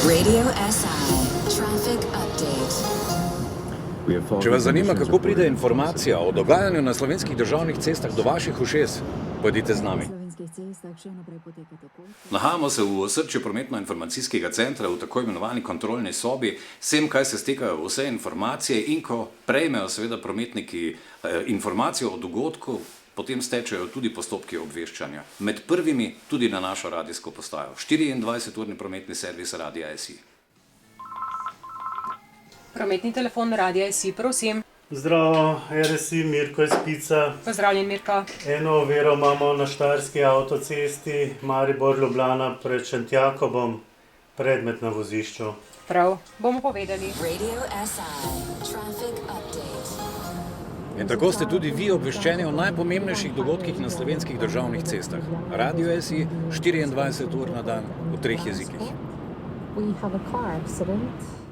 Radio SI Traffic Update. Če vas zanima, kako pride informacija o dogajanju na slovenskih državnih cestah do vaših ušes, pojdite z nami. Nahajamo se v osrčju prometno-informacijskega centra v tako imenovani kontrolni sobi, sem kaj se stekajo vse informacije in ko prejmejo seveda prometniki informacijo o dogodku, potem stečejo tudi postopki obveščanja. Med prvimi tudi na našo radijsko postajo. 24-urni prometni servis Radia SI. Prometni telefon Radia SI, prosim. Zdravo, RSI, Mirko iz Pica. Pozdravljen, Mirko. Eno oviro imamo na Štajerski avtocesti, Maribor-Ljubljana pred Šentjakobom, predmet na vozišču. Prav, bomo povedali. Radio SI Traffic Update. In tako ste tudi vi obveščeni o najpomembnejših dogodkih na slovenskih državnih cestah. Radio SI 24 ur na dan v 3 jezikih. We have a car accident.